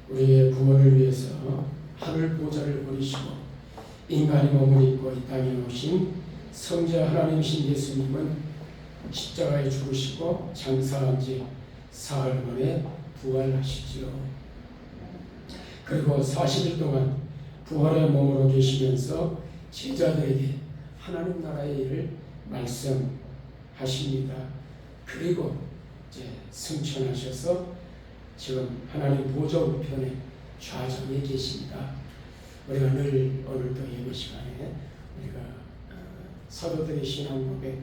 우리의 구원을 위해서 하늘 보좌를 버리시고 인간의 몸을 입고 이 땅에 오신 성자 하나님이신 예수님은 십자가에 죽으시고 장사한 지 사흘 만에 부활하시지요. 그리고 40일 동안 부활의 몸으로 계시면서 제자들에게 하나님 나라의 일을 말씀하십니다. 그리고 이제 승천하셔서 지금 하나님 보좌 우편에 좌정에 계십니다. 우리가 늘 오늘도 예배 시간에 우리가 사도들의 신앙 고백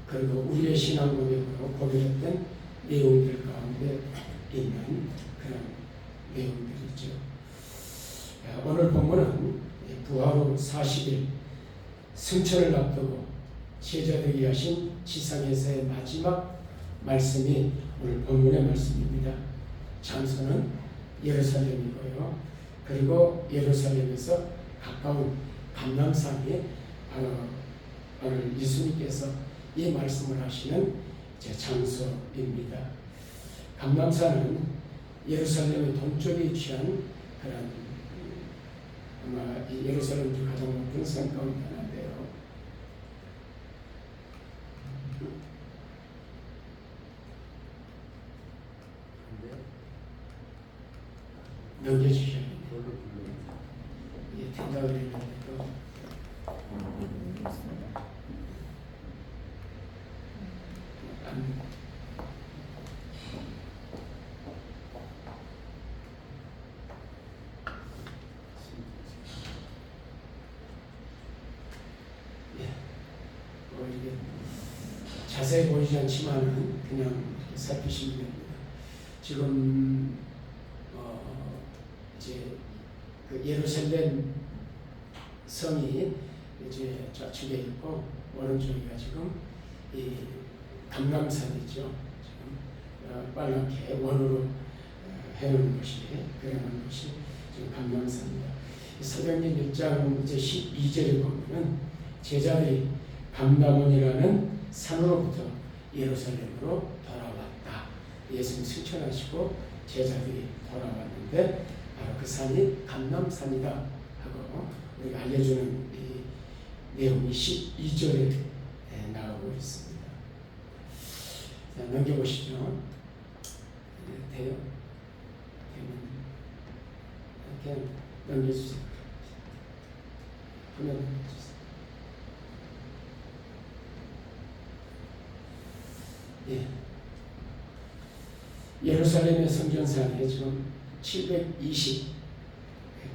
그리고 우리의 신앙 고백으로 고백했던 내용들 가운데 있는 그런 내용들이죠. 오늘 본문은 부활 후 40일 승천을 앞두고 제자들이 하신 지상에서의 마지막 말씀이 오늘 본문의 말씀입니다. 장소는 예루살렘이고요. 그리고 예루살렘에서 가까운 감람산이 바로 오늘 예수님께서 이 말씀을 하시는 장소입니다. 감람산은 예루살렘의 동쪽에 위치한 그런 아마 이 예루살렘 중 가장 높은 산 가운데 하나인데요. 넘겨주셔야 돼요. 예, 대답을 해주니까 이게 자세히 보이지 않지만은 그냥 살피시면 됩니다. 지금 이제 그 예루살렘 성이 이제 좌측에 있고 오른쪽이가 지금 이 감람산이죠. 지금 빨갛게 원으로 해놓은 것이 그려놓은 것이 지금 감람산입니다. 사도행전 1장 이제 12절에 보면은 제자들이 감람원이라는 산으로부터 예루살렘으로 돌아왔다. 예수님 승천하시고 제자들이 돌아왔는데 바로 그 산이 감람산이다 하고 우리가 알려주는 이 내용이 12절에 나오고 있습니다. 자, 넘겨보시죠. 돼요? 이렇게 넘겨주세요. 화면 넘겨주세요. 예. 예루살렘의 성전산에 지금 720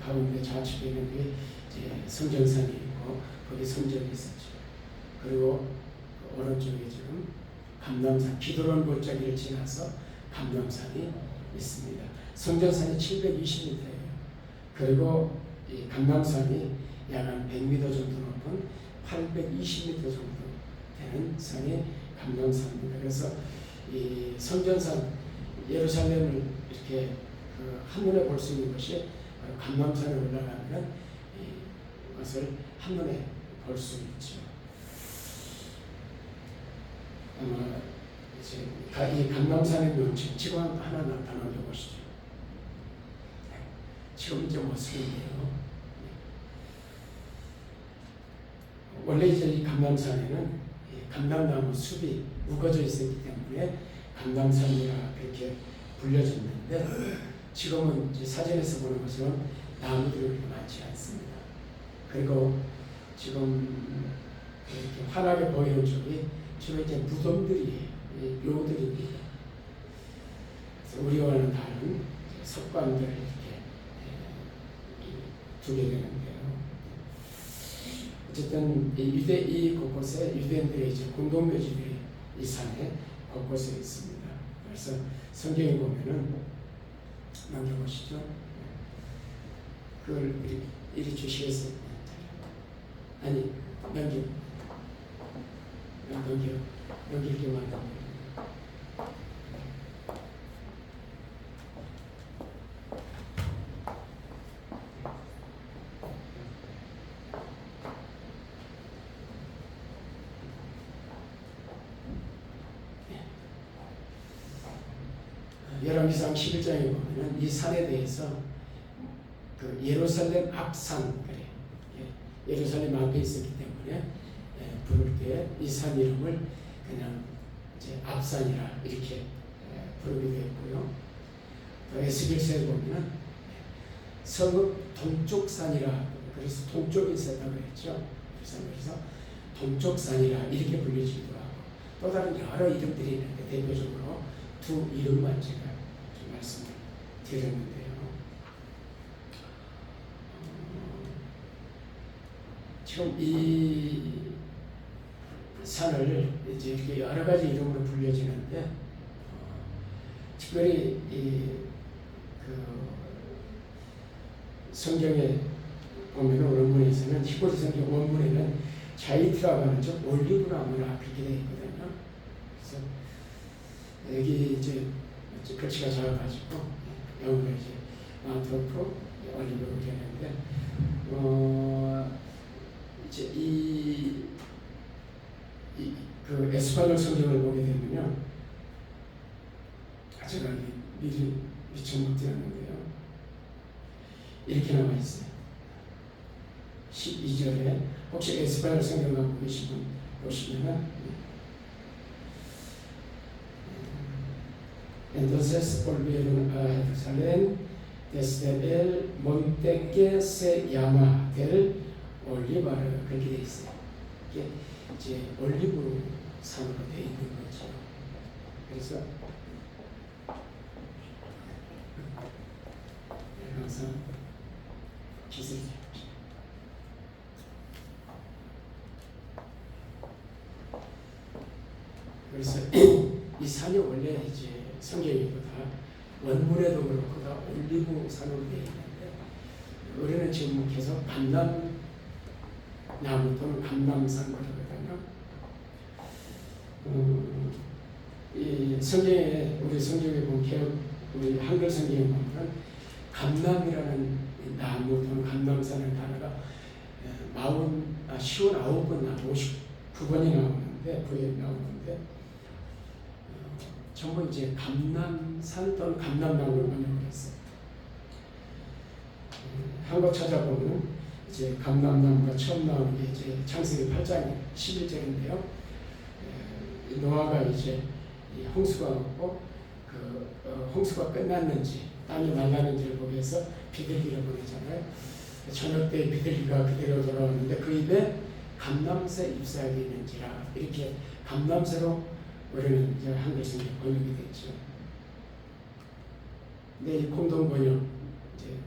가운데 좌측에 있는 게 이제 성전산이 있고 거기 성전이 있었죠. 그리고 그 오른쪽에 지금 감람산 기드론 골짜기를 지나서 감람산이 있습니다. 성전산이 720m예요. 그리고 이 감람산이 약 한 100m 정도 높은 820m 정도 되는 산이 감람산입니다. 그래서 이 성전산 예루살렘을 이렇게 한눈에 볼 수 있는 것이 바로 감람산에 올라가면 이것을 한눈에 볼 수 있죠. 아마 이제 이 감람산의 명칭 지금 하나 나타나게 보시죠. 지금 이제 모습인데요. 원래 이제 이 감람산에는 감람나무 숲이 우거져 있었기 때문에 감람산이라 그렇게 불려졌는데 지금은 이제 사진에서 보는 것처럼 나무들이 그렇게 많지 않습니다. 그리고 지금 이렇게 환하게 보이는 쪽이 주로 이제 무덤들이에요. 묘들입니다. 그래서 우리와는 다른 석관들을 이렇게 두게 되는데요. 어쨌든 이 곳곳에 유대인들의 이제 공동묘지들이 이 산에 곳곳에 있습니다. 그래서 성경에 보면은 넘겨보시죠. 그걸 이리 주시겠어요? 아니 넘기기만 하면 열왕기상 11장에 보면은 이 산에 대해서 그 예루살렘 앞산 그래. 예루살렘 앞에 있었기 때문에 부를 때 이 산 이름을 그냥 이제 앞산이라 이렇게 부르게 되었고요. 또 에스겔서에 보면은 성읍 동쪽 산이라 그래서 동쪽에 있었다고 그랬죠. 그래서 동쪽 산이라 이렇게 불리지도 하고 또 다른 여러 이름들이 있는데 대표적으로 두 이름만 제가 좀 말씀을 드렸는데요. 지금 이 산을 이제 이렇게 여러 가지 이름으로 불려지는데 특별히 그 성경에 보면 원문에서는 히브리 성경 원문에는 자이트라고 하는 즉 올리브나무라 그렇게 되어 있거든요. 그래서 여기 이제 글씨가 작아가지고 영어로 이제 마운트오프 올리브로 되는데 이제 그 에스파뇰 성경을 보게 되면요, 제가 미리 미처 못 드렸는데요, 이렇게 나와 있어요. 12절에 혹시 에스파뇰 성경 갖고 계신 분 보시면은 Entonces volvieron a Jerusalén desde el monte que se llama del 올리바르 그렇게 돼 있어요. 이게 이제 올리브 산으로 돼 있는 거죠. 그래서 항상 기술이 그래서 이 산이 원래 이제 성경이보다 원문에도 그렇고 다 올리브 산으로 되어 있는데 우리는 지금 계속 감람 나무 또는 감람산 그러거든요. 이 성경에 우리 성경에 보면 우리 한글 성경에 보면 감람이라는 나무 또는 감람산의 단어가 59번 59번이 나오는데 구에 나오는데 전부 이제 감람산 또는 감람나무를 번역을 했어요. 한국 찾아보면 이제 감람나무가 처음 나오는 게 이제 창세기 8장 11절인데요. 노아가 이제 홍수가 왔고 홍수가 끝났는지 땅이 말랐는지를 보기 위해서 비둘기를 보내잖아요. 저녁 때 비둘기가 그대로 돌아오는데 그 입에 감람새 잎사귀 있는지라 이렇게 감람새로 우리는 이제 한글 성경 번역이 됐죠. 근데 이 공동 번역 이제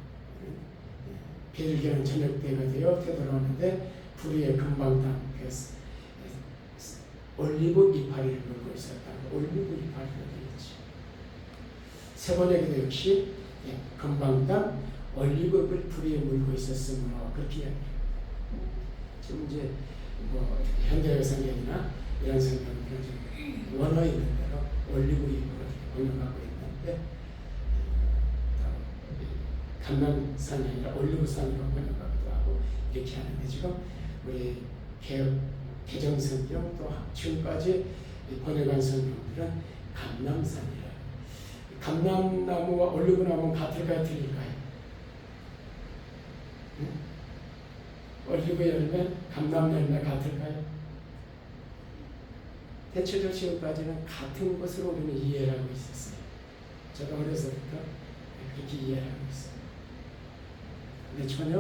비둘기는 저녁 때가 되어 되돌아오는데 불의의 금방당 그래서 올리브 이파리를 물고 있었다. 올리브 이파리가 되겠지. 세 번역에도 역시 금방당 올리브를 불의에 물고 있었으므로 그렇게 이야기해요. 지금 이제 뭐 현대 성경이나 이런 성경은 원어에 있는 대로 올리브 잎으로 번역하고 있는데 감람산이 아니라 올리브산으로 번역하기도 하고 이렇게 하는데 지금 우리 개정성경 또 지금까지 번역한 성경들은 감람산이라. 감람나무와 올리브나무는 같을까요? 틀릴까요? 응? 올리브 열매, 감람 열매 같을까요? 대체적 지금까지는 같은 것으로 우리는 이해를 하고 있었어요. 제가 어려서부터 그렇게 이해를 하고 있어요. 근데 전혀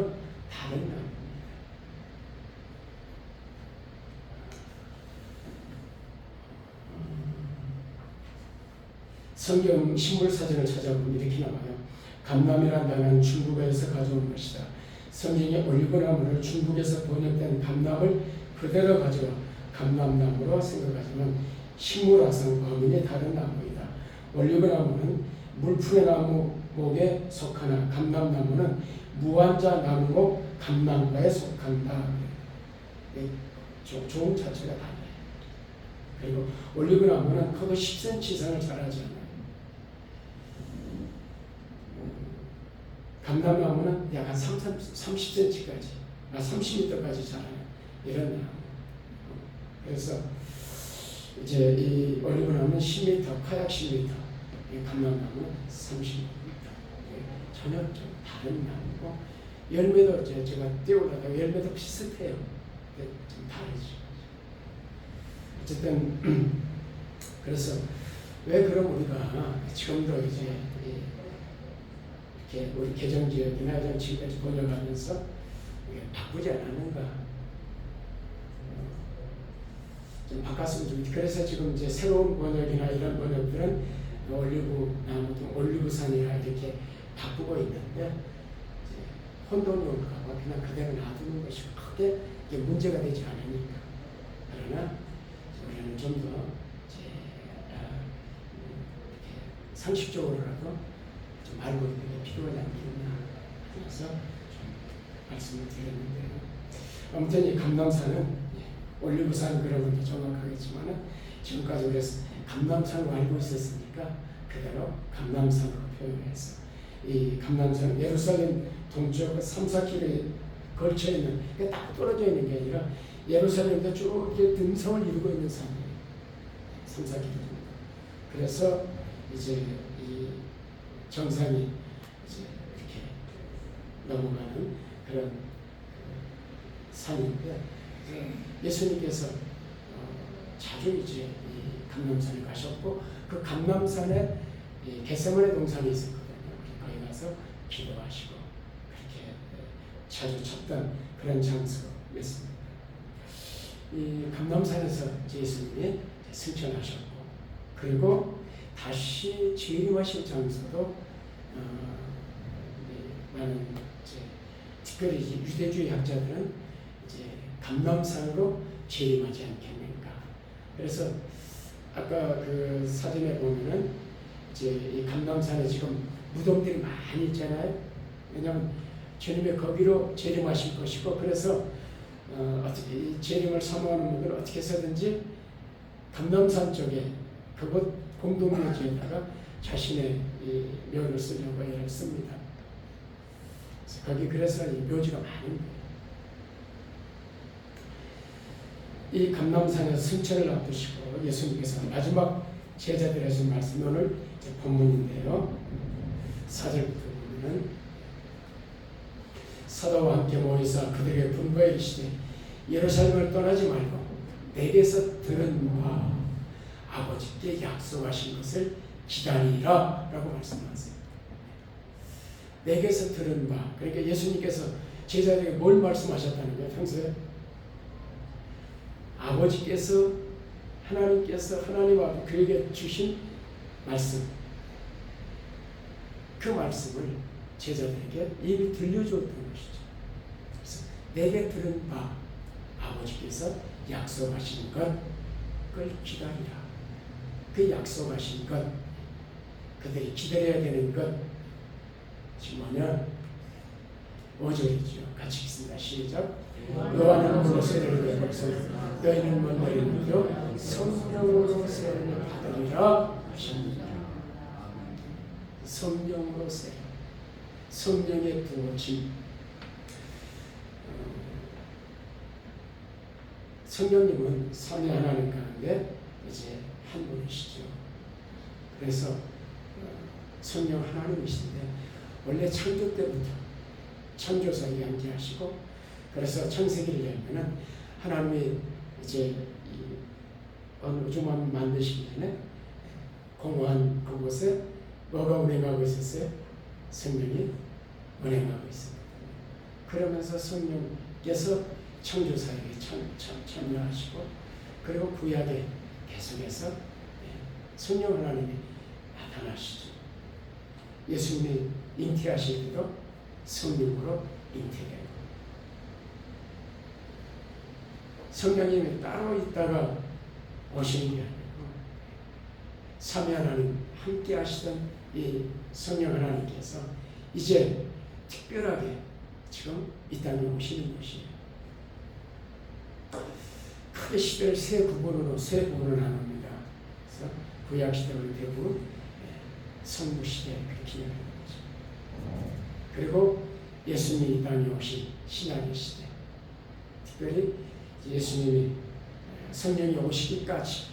다른 나무입니다. 성경 식물사전을 찾아보면 이렇게 나와요. 감람이라는 단어는 중국에서 가져온 것이다. 성경의 올리브나무를 중국에서 번역된 감람을 그대로 가져와 감람나무로 생각하지만 식물학상 범인이 다른 나무이다. 올리브나무는 물풀의 나무목에 속하나 감람나무는 무환자 나무목 감람과에 속한다. 종 자체가 달라요. 그리고 올리브나무는 크고 10cm 이상을 자라지 않아요. 감람나무는 약 한 30cm까지, 30m까지 자라요. 이런 나무. 그래서 이제 이 올리브나무는 10m, 카약 10m, 감람나무는 30m. 전혀 좀 다른 나무고 열매도 제가 띄우려다가 열매도 비슷해요. 좀 다르죠. 어쨌든 그래서 왜 그럼 우리가 지금도 이제 이렇게 우리 개정지역이나 지금까지 번역하면서 바꾸지 않았는가? 좀 바꿨으면 좋겠다. 그래서 지금 이제 새로운 번역이나 이런 번역들은 올리브 나무 등 올리브산이라 이렇게 바꾸고 있는데 혼돈이 올까봐 그냥 그대로 놔두는 것이 크게 문제가 되지 않으니까. 그러나 우리는 좀 더 상식적으로라도 좀 알고 있는 게 필요하지 않겠냐 하면서 좀 말씀을 드렸는데요. 아무튼 이 감람산은 올리브산 그런 것도 정확하겠지만 지금까지 우리가 감람산으로 알고 있었으니까 그대로 감람산으로 표현해서 이 감람산은 예루살렘 동쪽 3-4km에 걸쳐 있는, 딱 떨어져 있는 게 아니라 예루살렘에서 쭉 이렇게 등성을 이루고 있는 산이에요. 3-4km 정도. 그래서 이제 이 정상이 이제 이렇게 넘어가는 그런 산인데 예수님께서 자주 이제 이 감람산에 가셨고 그 감람산에 겟세마네 동산이 있었거든요. 거기 가서 기도하시고 그렇게 자주 찾던 그런 장소였습니다. 이 감람산에서 예수님이 승천하셨고 그리고 다시 재림하실 장소도 많은 특별히 유대주의 학자들은 이제 감람산으로 재림하지 않겠는가. 그래서 아까 그 사진에 보면은 이제 이 감람산에 지금 무덤들이 많이 있잖아요. 왜냐하면 주님이 거기로 재림하실 것이고 그래서 어떻게 재림을 사모하는 분들 어떻게 해서든지 감람산 쪽에 그곳 공동묘지에다가 자신의 이 묘를 쓰려고 애를 씁니다. 거기 그래서 이 묘지가 많은 거예요. 이 감람산에서 승천을 앞두시고 예수님께서 마지막 제자들에게 하신 말씀 오늘 본문인데요. 4절부터 보면은 사도와 함께 모이사 그들에게 분부하여 이르시되 예루살렘을 떠나지 말고 내게서 들은 바 아버지께 약속하신 것을 기다리라 라고 말씀하세요. 내게서 들은 바, 그러니까 예수님께서 제자들에게 뭘 말씀하셨다는 거예요? 평소에 아버지께서 하나님께서 하나님 앞에 그에게 주신 말씀, 그 말씀을 제자들에게 이미 들려줬던 것이죠. 그래서 내게 들은 바 아버지께서 약속하신 것을 기다리라. 그 약속하신 것, 그들이 기다려야 되는 것, 지금 뭐냐? 5절이죠. 같이 읽습니다. 시작. 요한은 물로 세례를 받고 너희는 너희를 믿어 성령으로 세례를 받으리라 하십니다. 성령으로 세례, 성령의 부어짐. 성령님은 삼위 하나님 가운데 이제 한 분이시죠. 그래서 성령 하나님이신데 원래 창조 때부터 창조사에 양지하시고 그래서 창세기를 열면은 하나님이 이제 어느 우주만 만드시기 전에 공허한 그곳에 뭐가 운행하고 있었어요? 성령이 운행하고 있습니다. 그러면서 성령께서 창조사에 참여하시고 그리고 구약에 계속해서 성령 하나님이 나타나시죠. 예수님이 잉태하실 때도 성령으로 잉태되고 성령님이 따로 있다가 오시는 게 아니고 삼위 하나님 함께 하시던 이 성령 하나님께서 이제 특별하게 지금 이 땅에 오시는 것이에요. 크게 시대를 세 부분으로 나눕니다. 그래서 구약 시대를 대부분 성부 시대 그렇게 이야기하는 거죠. 그리고 예수님이 이 땅에 오신 신약의 시대, 특별히 예수님이 성령이 오시기까지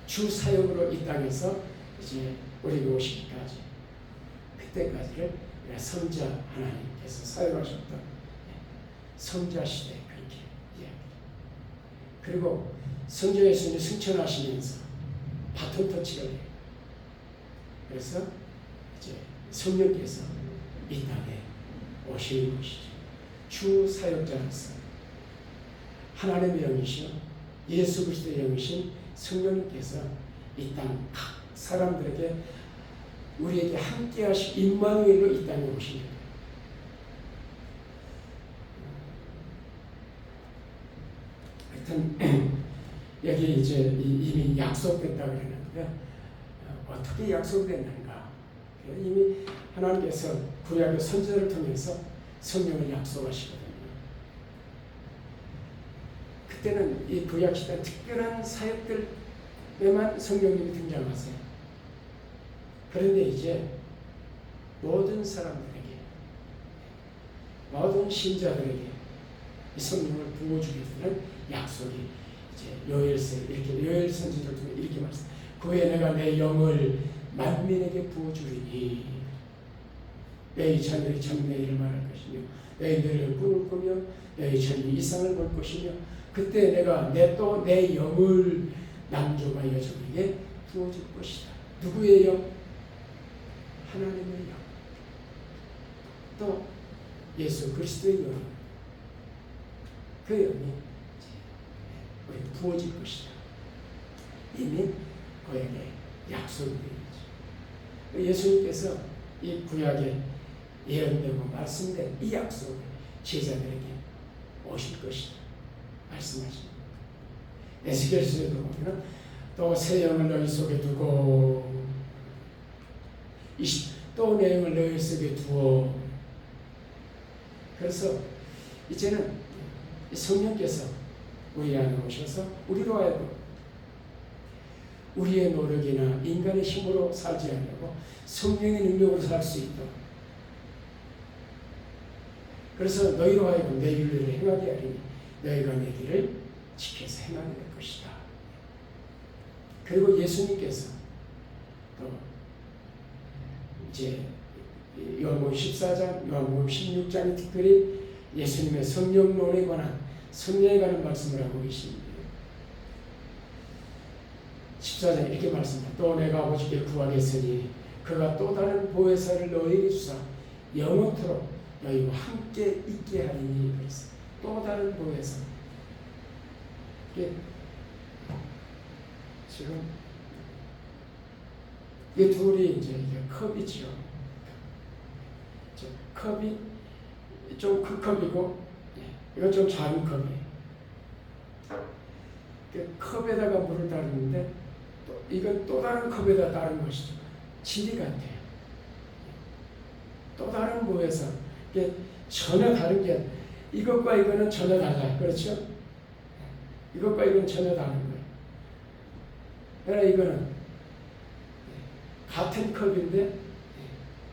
주 사역으로 이 땅에서 이제 우리가 오시기까지 그때까지를 성자 하나님께서 사용하셨던 성자 시대 그렇게 이야기합니다. 그리고 성자 예수님이 승천하시면서 바톤 터치를 해요. 그래서 이제 성령께서 이 땅에 오시는 것이죠. 주 사역자로서 하나님의 영이시요 예수 그리스도의 영이신 성령님께서 이 땅 각 사람들에게 우리에게 함께 하실 임마누엘로 이 땅에 오신 거예요. 하여튼 여기 이제 이미 약속됐다고 그러는데 어떻게 약속됐는가? 이미 하나님께서 구약의 선지자를 통해서 성령을 약속하시거든요. 그때는 이 구약 시대 특별한 사역들에만 성령님이 등장하세요. 그런데 이제 모든 사람들에게, 모든 신자들에게 이 성령을 부어주겠다는 약속이 이제 요엘서 이렇게 요엘 선지자를 통해 이렇게 말씀. 그에 내가 내 영을 만민에게 부어주리니 너희 자녀의 장래일을 말할 것이며 너희 너를 꿈을 꾸며 너희 자녀의 이상을 볼 것이며 그때 내가 내 영을 남조가 여종에게 부어줄 것이다. 누구의 영? 하나님의 영. 또 예수 그리스도의 영. 그 영이 우리에게 부어질 것이다. 이미 그에게 약속이 되어 있죠. 예수님께서 이 구약에 예언되고 말씀된 이 약속을 제자들에게 오실 것이다 말씀하십니다. 에스겔서에도 보면 또 새 영을 너희 속에 두고 또 내 영을 너희 속에 두어. 그래서 이제는 성령께서 우리 안에 오셔서 우리로 하여금 우리의 노력이나 인간의 힘으로 살지 않으려고 성령의 능력으로 살 수 있도록. 그래서 너희로 하여금 내 윤리를 행하게 하리니 너희가 내 길을 지켜서 행하게 될 것이다. 그리고 예수님께서 또 이제 요한복음 14장, 요한복음 16장에 특별히 예수님의 성령론에 관한 성령에 관한 말씀을 하고 계십니다. 14장 이렇게 말씀합니다. 또 내가 아버지께 구하겠으니 그가 또 다른 보혜사를 너희에게 주사 영원토록 너희와 함께 있게 하리니. 그래서 또 다른 보혜사. 이게 지금 이 둘이 이제 컵이죠. 컵이 좀 큰 컵이고 이건 좀 작은 컵이에요. 컵에다가 물을 따르는데 이건 또 다른 컵에다 따른 것이죠. 진리 같아요. 또 다른 보혜사. 이게 전혀 다른 게 이것과 이거는 전혀 달라요. 그렇죠? 이것과 이건 전혀 다른 거예요. 그러나 이거는 같은 컵인데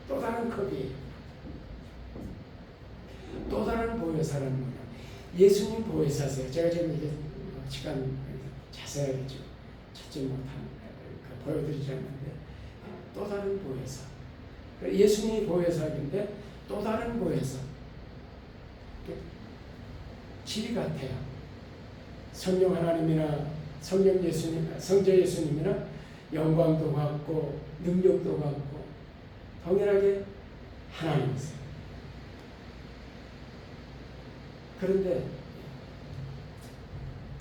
또 다른 컵이에요. 또 다른 보혜사라는 거는 예수님 보혜사세요. 제가 지금 이게 시간 자세하게 좀 찾지 못한 보여드리지 않는데 또 다른 보혜사. 예수님이 보혜사인데 또 다른 보혜사. 질이 같아요. 성령 하나님이나 성령 예수님, 성자 예수님이나 영광도 같고 능력도 같고 동일하게 하나님이세요. 그런데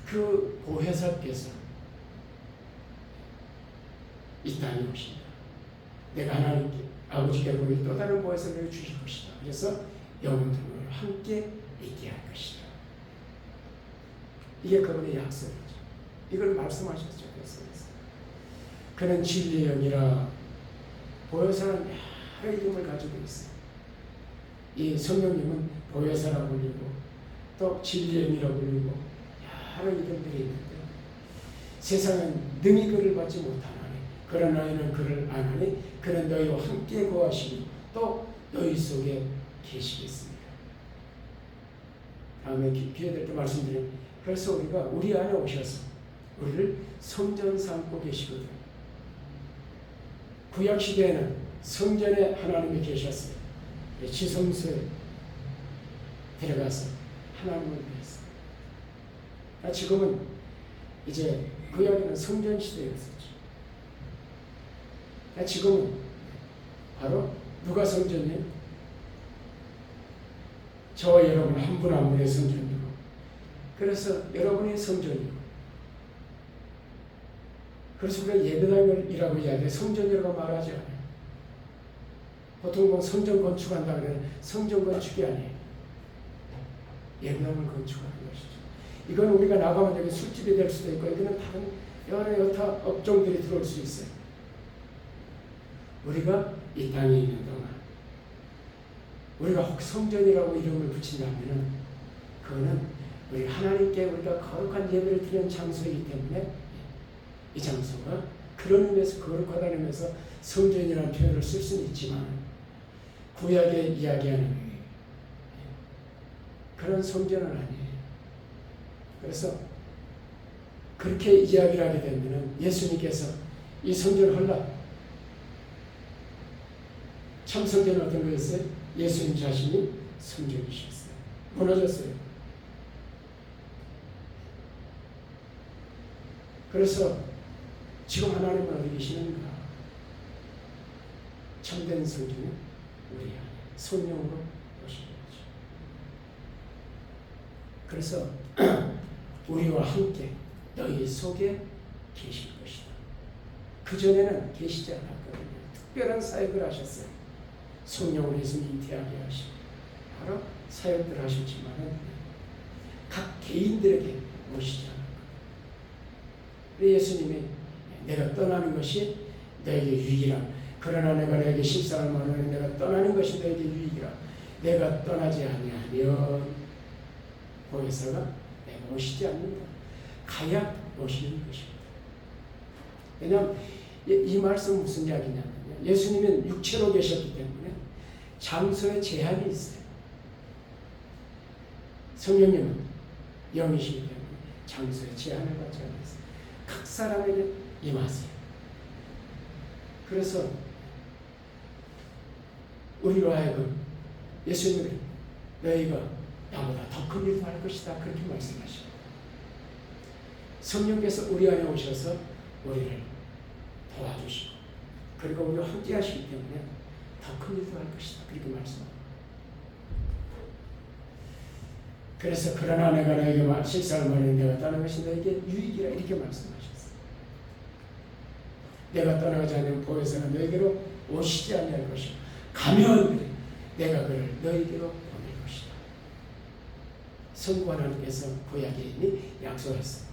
그 보혜사께서 이 땅에 오십니다. 내가 하나님께 아버지께 보일 또 다른 보혜사를 주실 것이다. 그래서 영원토록 함께 있게 할 것이다. 이게 그분의 약속이죠. 이걸 말씀하셨죠. 그래서 그는 진리의 영이라 보혜사는 여러 이름을 가지고 있어요. 이 성령님은 보혜사라고 불리고 또 진리의 영이라고 불리고 여러 이름들이 있는데 세상은 능히 그를 받지 못하나니 그러나 너희는 그를 아나니 그는 너희와 함께 거하시니 또 너희 속에 계시겠습니다. 다음에 기회 될 때 말씀드리면 그래서 우리가 우리 안에 오셔서 우리를 성전 삼고 계시거든. 구약 시대에는 성전에 하나님이 계셨어요. 지성소에 들어가서 하나님을 위해서. 지금은 이제 구약에는 성전 시대였었죠. 지금은 바로 누가 성전이에요? 저와 여러분 한 분 한 분의 성전이고, 그래서 여러분의 성전이고, 그래서 우리가 예배당이라고 이야기해 성전이라고 말하지 않아요. 보통 뭐 성전 건축한다 그러면 성전 건축이 아니에요. 예배당을 건축하는 것이죠. 이건 우리가 나가면 여기 술집이 될 수도 있고, 이거는 다른 여러 여타 업종들이 들어올 수 있어요. 우리가 이 땅에 있는 동안 우리가 혹 성전이라고 이름을 붙인다면 그거는 우리 하나님께 우리가 거룩한 예배를 드리는 장소이기 때문에 이 장소가 그런 의미에서 거룩하다는 의미에서 성전이라는 표현을 쓸 수는 있지만, 구약에 이야기하는 그런 성전은 아니에요. 그래서 그렇게 이야기를 하게 되면 예수님께서 이 성전을 헐라, 참 성전은 어떤 거였어요? 예수님 자신이 성전이셨어요. 무너졌어요. 그래서 지금 하나님은 어디 계시는가? 참된 성전은 우리 안에 성령으로 오신 거죠. 그래서 우리와 함께 너희 속에 계실 것이다. 그전에는 계시지 않았거든요. 특별한 사역을 하셨어요. 성령으로 예수님 잉태하게 하시고 바로 사역들 하셨지만은 각 개인들에게 오시지 않았거든요. 예수님이 내가 떠나는 것이 너에게 유익이라. 그러나 내가 너에게 십상을 말하는 내가 떠나는 것이 너에게 유익이라. 내가 떠나지 아니하면 보혜사가 내가 오시지 않는다. 가야 오시는 것입니다. 왜냐하면 이 말씀은 무슨 이야기냐면 예수님은 육체로 계셨기 때문에 장소에 제한이 있어요. 성령님은 영이시기 때문에 장소에 제한을 받지 않았어요. 각 사람에게 임하세요. 그래서 우리로 하여금 예수님은 너희가 나보다 더 큰 일을 할 것이다 그렇게 말씀하시고, 성령께서 우리 안에 오셔서 우리를 도와주시고 그리고 우리와 함께 하시기 때문에 더 큰 일을 할 것이다 그렇게 말씀합니다. 그래서 그러나 내가 너에게 식사를 말하는 내가 떠나는 것이 너에게 유익이라 이렇게 말씀하셨어요. 내가 떠나가지 않으면 보혜사는 너에게로 오시지 아니할 것이고 가면 내가 그를 너에게로 보낼 것이다. 성부 하나님께서 구약에 이미 약속했어.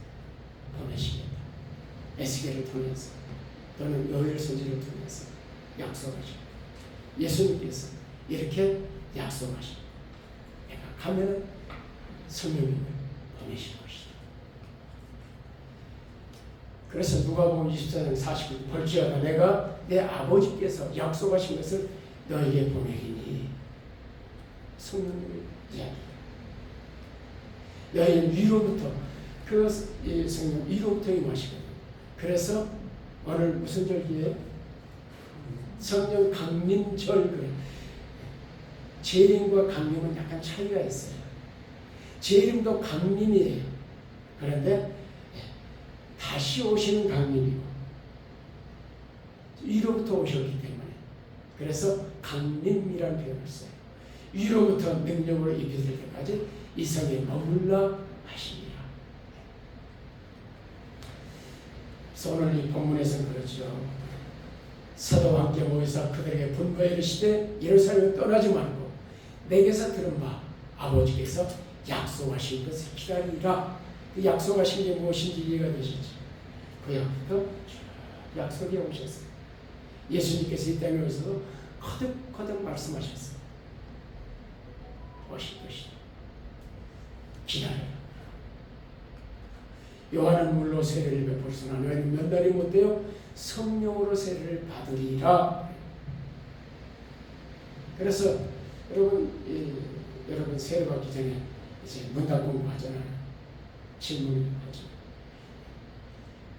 보내시겠다. 에스겔을 통해서 또는 요엘 선지를 통해서 약속하시고 예수님께서 이렇게 약속하시고 내가 가면은 성령님을 보내실 것이다. 그래서 누가복음 24장 49절 볼지어다 내가 내 아버지께서 약속하신 것을 너에게 보내리니 성령님을 이야기합니다. 너희는 위로부터 그 성령 위로부터 임하시거든. 그래서 오늘 무슨 절기에 성령 강림절 그래. 재림과 강림은 약간 차이가 있어요. 재림도 강림이에요. 그런데 다시 오시는 강림이고 위로부터 오셨기 때문에 그래서 강림이라는 표현을 써요. 위로부터 능력으로 입혀질 때까지 이 성에 머물러 하시니라. 그래서 오늘 이 본문에서는 그렇죠. 사도와 함께 모여서 그들에게 분부하여 이르시되 예루살렘을 떠나지 말고 내게서 들은 바 아버지께서 약속하신 것을 기다리라. 그 약속하신 게 무엇인지 이해가 되시죠? 그 약부터 약속이 오셨어요. 예수님께서 이 땅에 오셔서 거듭거듭 말씀하셨어요. 오실 것이다. 기다려라. 요한은 물로 세례를 베풀으나 너희는 몇 날이 못되어 성령으로 세례를 받으리라. 그래서 여러분 세례 받기 전에 이제 문답 공부하잖아요. 질문하죠.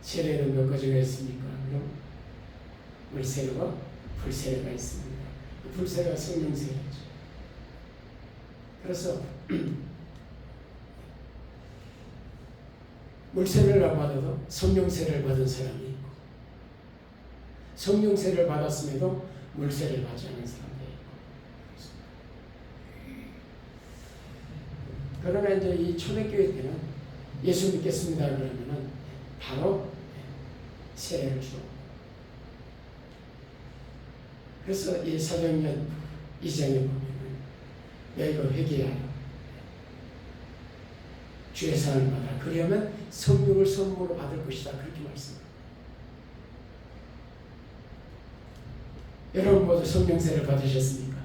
세례는 몇 가지가 있습니까? 그럼 물세례와 불세례가 있습니다. 불세례가 성령세례죠. 그래서 물세례를 받아도 성령세례를 받은 사람이 있고, 성령세례를 받았음에도 물세례를 받지 않은 사람도 있고. 그러나 이제 이 초대교회 때는 예수 믿겠습니다 그러면은 바로 세례를 주고, 그래서 이 사도행전 2장에 보면은 너희가 회개하여 주의 사랑을 받아 그리하면 성령을 선물로 받을 것이다, 그렇게 말씀합니다. 여러분 모두 성령세를 받으셨습니까?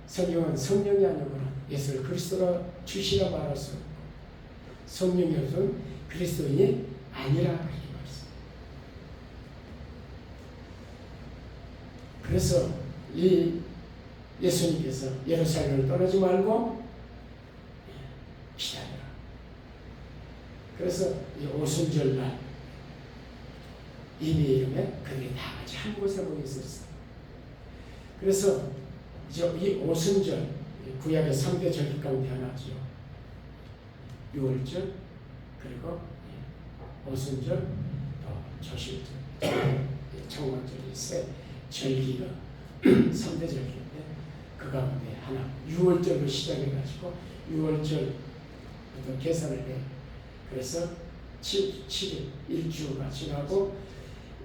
성령은 성령이 아니고는 예수를 그리스도라 주시라 말할 수 없고, 성령이 없으면 그리스도인이 아니라 그렇게 말씀합니다. 그래서 이 예수님께서 예루살렘을 떠나지 말고 기다려라. 그래서 이 오순절날 이미 이름에 그들이 다 같이 한 곳에 모여 있었어요. 그래서 이제 이 오순절, 구약의 3대 절기 가운데 하나죠. 유월절, 그리고 오순절, 또 조실절, 청원절, 세 절기가 3대 절기인데 그 가운데 하나 유월절로 시작해가지고 유월절부터 계산을 해. 그래서 7일 일주가 지나고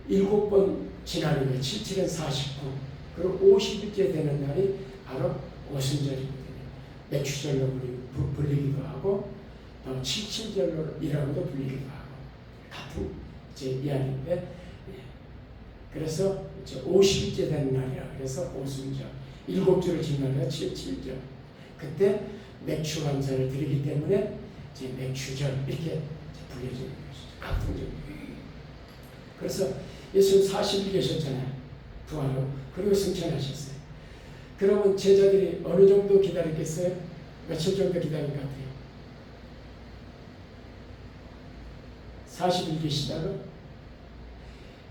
7번 지나는 게 7은 49, 그리고 50일째 되는 날이 바로 오순절이거든요. 맥추절로 불리기도 하고 또 칠칠절로이라고도 불리기도 하고 같은 이제 이야기인데, 그래서 이제 50일째 되는 날이라 그래서 오순절, 7주를 지나면 7칠절, 그때 맥추 감사를 드리기 때문에 이제 맥추절 이렇게 불려지는 것이죠. 같은 절. 그래서 예수님 40일 계셨잖아요. 부활로. 그리고 승천하셨어요. 그러면 제자들이 어느 정도 기다렸겠어요? 며칠 정도 기다린 것 같아요? 40일 계시다가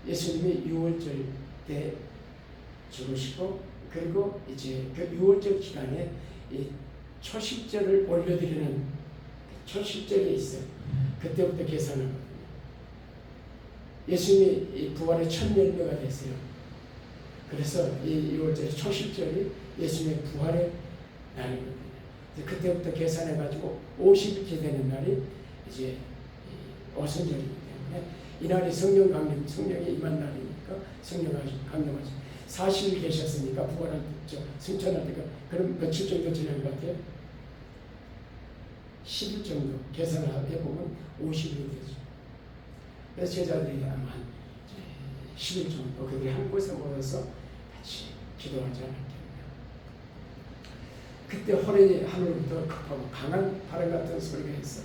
예수님이 6월절 때 죽으시고, 그리고 이제 그 6월절 기간에 이 초식절을 올려드리는 초식절이 있어요. 그때부터 계산하거든요. 예수님이 부활의 첫 열매가 됐어요. 그래서 이 6월절 초식절이 예수님의 부활의 날이거든요. 그때부터 계산해가지고 50일째 되는 날이 이제 오순절이기 때문에 이날이 성령 강림, 성령이 임한 날이니까 성령 강림하시 40일 계셨으니까 부활할 때, 승천할 때가 그럼 며칠 정도 지난 것 같아요? 10일 정도 계산을 해보면 50일이 되죠. 그래서 제자들이 아마 10일 정도 그들이 한 곳에 모여서 같이 기도하지 않았겠냐. 그때 호련히 하늘부터 급하고 강한 바람 같은 소리가 있어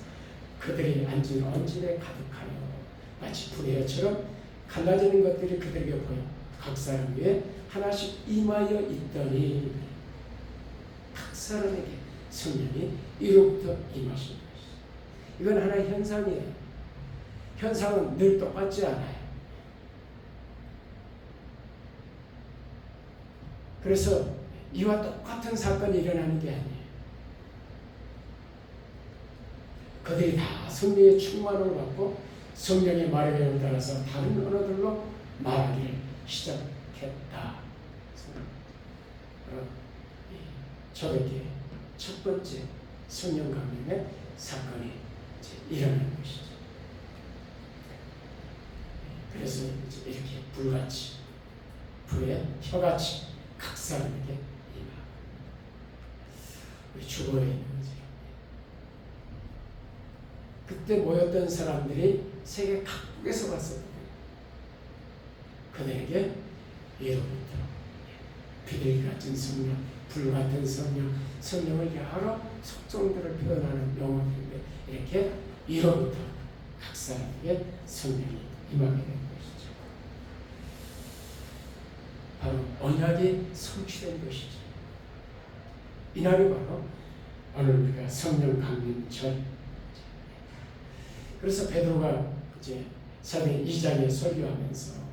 그들이 앉은 언집에 가득하여 마치 불의처럼 갈라지는 것들이 그들에게 보여 각 사람 위에 하나씩 임하여 있더니 각 사람에게 성령이 이로부터 임하신 것이죠. 이건 하나의 현상이에요. 현상은 늘 똑같지 않아요. 그래서 이와 똑같은 사건이 일어나는 게 아니에요. 그들이 다 성령의 충만을 받고 성령의 말에 따라서 다른 언어들로 말하기를 시작했다. 초대교회 첫 번째 성령 강림의 사건이 일어나는 것이죠. 그래서 이렇게 불같이, 불에 혀같이 각 사람에게 임하고 우리 주보에 있는 거죠. 그때 모였던 사람들이 세계 각국에서 왔었거든요. 그들에게 예로부터 비둘기 같은 성령, 불 같은 성령, 성령을 여러 속성들을 표현하는 용어인데 이렇게 예로부터 각 사람에게 성령이 임하게 된 것이죠. 바로 언약이 성취된 것이죠. 이날이 바로 오늘 우리가 성령 강림절. 그래서 베드로가 이제 사도행 2장에 설교하면서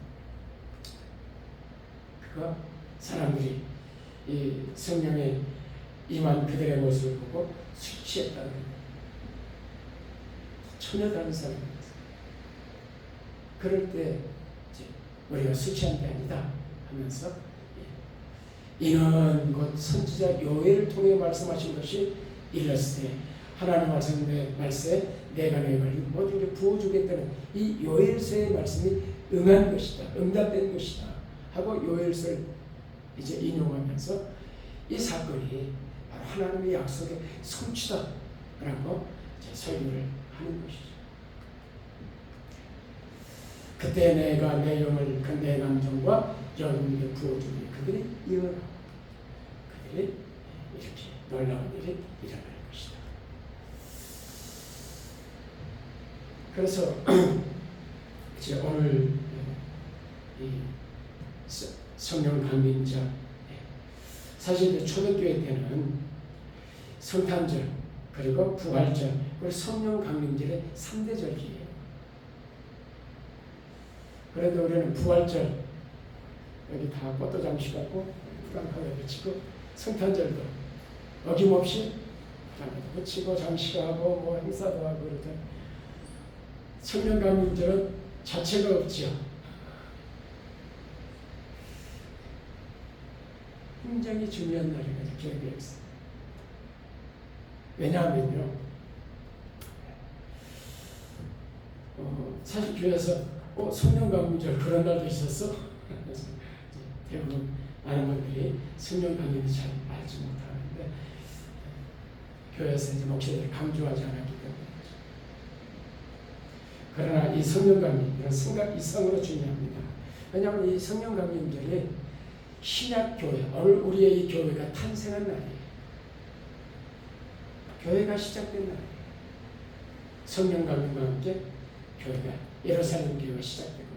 그 사람들이 이 성령의 임한 그들의 모습을 보고 술 취했다는 거예요. 전혀 다른 사람입니다. 그럴 때 이제 우리가 술 취한 게 아니다 하면서 이는 곧 선지자 요엘을 통해 말씀하신 것이 이르렀으되 하나님 말씀에 내가 너희 걸리고 모든 부어주겠다는 이 요엘서의 말씀이 응한 것이다, 응답된 것이다 하고 요엘서를 이제 인용하면서 이 사건이 바로 하나님의 약속의 성취다라고 설교를 하는 것이죠. 그때 내가 내 영을 내 남정과 여러분에게 부어주니 그들이 일어나고 그들이 이렇게 놀라운 일이 일어날 것이다. 그래서 이제 오늘 이 성령 강림절, 사실 초대교회 때는 성탄절 그리고 부활절 그리고 성령 강림절의 3대절기예요. 그래도 우리는 부활절 여기 다 꽃도 장식하고 프랑카에 붙이고 성탄절도 어김없이 프랑카도 붙이고 장식하고 뭐 행사도 하고 그러던 성령 강림절은 자체가 없지요. 굉장히 중요한 날이거든요. 교회에서. 왜냐하면요, 사실 교회에서 성령 강림절 그런 날도 있었어. 대부분 많은 분들이 성령 강림을 잘 알지 못하는데 교회에서 이제 목사들이 강조하지 않았기 때문이죠. 그러나 이 성령 강림은 생각 이상으로 중요합니다. 왜냐하면 이 성령 강림절이 신약 교회, 오늘 우리의 이 교회가 탄생한 날이에요. 교회가 시작된 날이에요. 성령 강림과 함께 교회가 예루살렘 교회가 시작되거든요.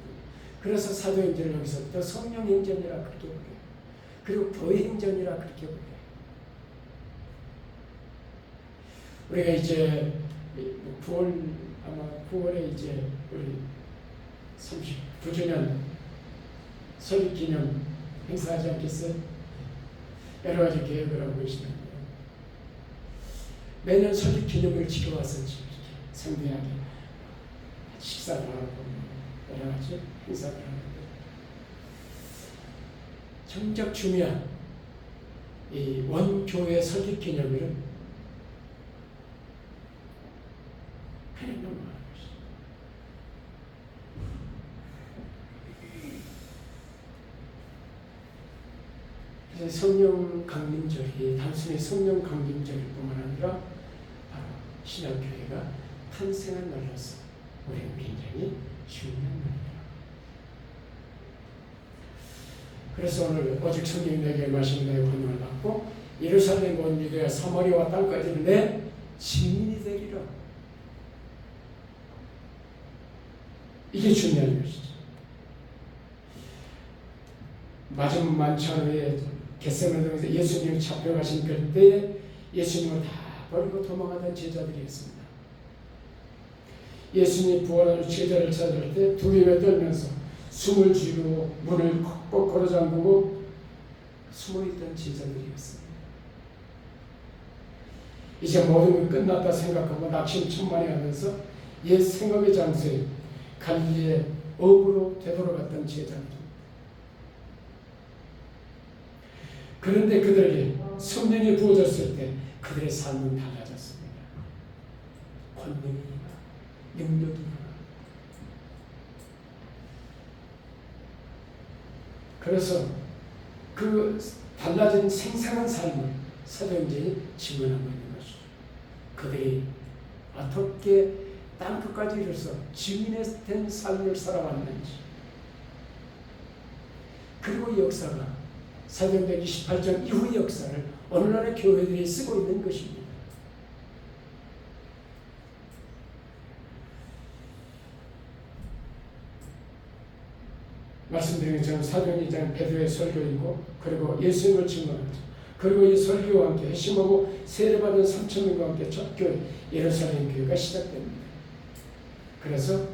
그래서 사도행전을 여기서부터 성령 행전이라 그렇게 부르요. 그리고 교회 행전이라 그렇게 부르요. 우리가 이제 9월에 이제 우리 39주년 설립기념 행사하지 않겠어요? 여러 가지 계획을 하고 계시는데요. 매년 설립기념을 지켜왔었지. 이렇게 성대하게 식사도 하고 여러 가지 행사를 하는데 정작 중요한 이 원교회 설립기념일은 그냥 넘어가는 것이죠. 그래서 성령 강림절이 단순히 성령 강림절일 뿐만 아니라 바로 신약교회가 탄생한 날로서 우리는 굉장히 중요한 날이다. 그래서 오늘 오직 성령이 내게 마시는 너의 권능을 받고 예루살렘 온 유대야 사마리아와 땅까지는 내 증인이 되리라. 이게 중요한 것이죠. 마지막 만찬 후에 겟세마네에서 예수님이 잡혀가신 그때 예수님을 다 버리고 도망하던 제자들이었습니다. 예수님이 부활하는 제자를 찾을 때 두려움에 떨면서 숨을 쥐고 문을 거꾸로 잠그고 숨어있던 제자들이었습니다. 이제 모든 건 끝났다 생각하고 낙심천만해하면서 옛 생업의 장소에 갈릴리의 어부로 되돌아갔던 제자들. 그런데 그들에게 성령이 부어졌을 때 그들의 삶은 달라졌습니다. 권능이나 능력이나. 그래서 그 달라진 생생한 삶을 사도행전이 증언하고 있는 것이죠. 그들이 어떻게 땅끝까지 이르러서 증인된 삶을 살아왔는지, 그리고 역사가 사도행전 28장 이후의 역사를 오늘날의 교회들이 쓰고 있는 것입니다. 말씀드린 것처럼 사도행전 베드로의 설교이고 그리고 예수님을 증언하죠. 그리고 이 설교와 함께 회심하고 세례받은 3,000명과 함께 첫 교회 예루살렘 교회가 시작됩니다. 그래서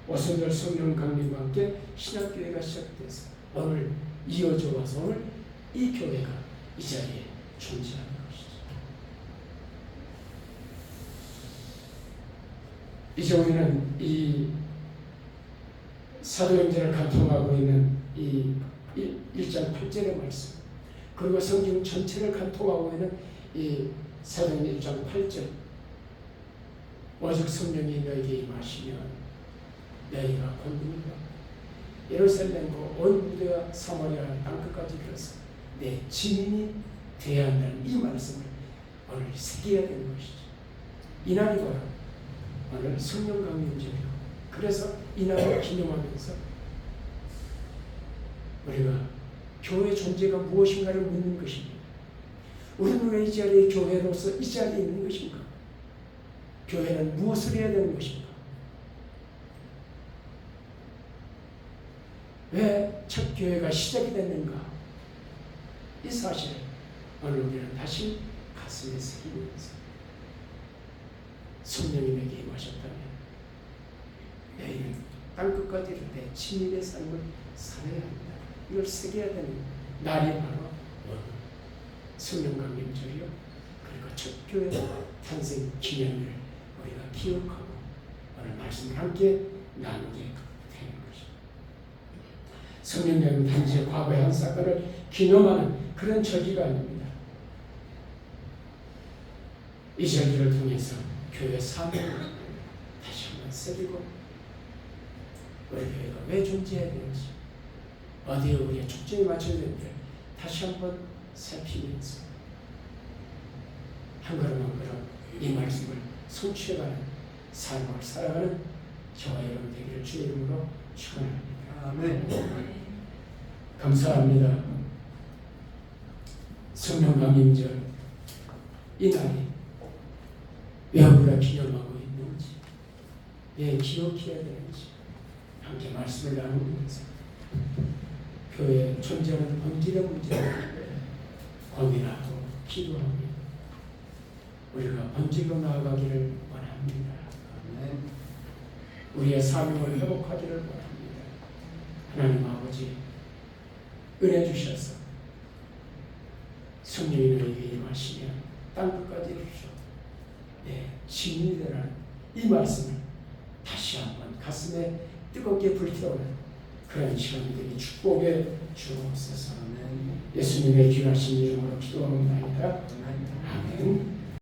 오순절 성령 강림과 함께 신약교회가 시작돼서 오늘 이어져 와서 오늘 이 교회가 이 자리에 존재하는 것이죠. 이제 우리는 이 사도행전을 간통하고 있는 이 1장 8절의 말씀, 그리고 성경 전체를 간통하고 있는 이 사도행전 1장 8절, 오직 성령이 너에게 임하시면 너희가 권능과 예루살렘과 온 유대와 사마리아 땅끝까지 이르러서 내 증인이 되어야 한다는 이 말씀을 오늘 새겨야 되는 것이죠. 이날이 바로 오늘 성령 강림절이고, 그래서 이날을 기념하면서 우리가 교회 존재가 무엇인가를 묻는 것입니다. 우리는 왜 이 자리에 교회로서 이 자리에 있는 것인가? 교회는 무엇을 해야 되는 것인가? 왜 첫 교회가 시작이 됐는가? 이 사실을 오늘 우리는 다시 가슴에 새기면서 성령이 내게 임하셨다면 내일은 땅끝까지 이르되 친밀의 삶을 살아야 합니다. 이걸 새겨야 되는 날이 바로 오늘 성령 강림절이요, 그리고 첫 교회 탄생 기념일을 우리가 기억하고 오늘 말씀을 함께 나누게 되는 것입니다. 성령님은 단지 과거의 한 사건을 기념하는 그런 절기가 아닙니다. 이 절기를 통해서 교회 사명을 다시 한번 새기고 우리 교회가 왜 존재해야 되는지, 어디에 우리의 초점이 맞춰야 되는지 다시 한번 살피면서 한 걸음 한 걸음 이 말씀을 성취해가는 삶을 살아가는 저와 여러분 되기를 주의 이름으로 축원합니다. 아멘. 감사합니다. 성령 강림절 이 날이 왜 우리가 기념하고 있는지, 왜 기억해야 되는지 함께 말씀을 나누면서 교회에 존재하는 본질의 문제를 고민하고 기도하며 우리가 본질로 나아가기를 원합니다. 우리의 사명을 회복하기를 원합니다. 하나님 아버지, 은혜 주셔서 성령이 너에게 임하시면 땅끝까지 이르시오 내 증인이 되라는 이 말씀을 다시 한번 가슴에 뜨겁게 불태우는 그런 시간들이 축복해 주옵소서. 예수님의 귀하신 이름으로 기도합니다. 아멘.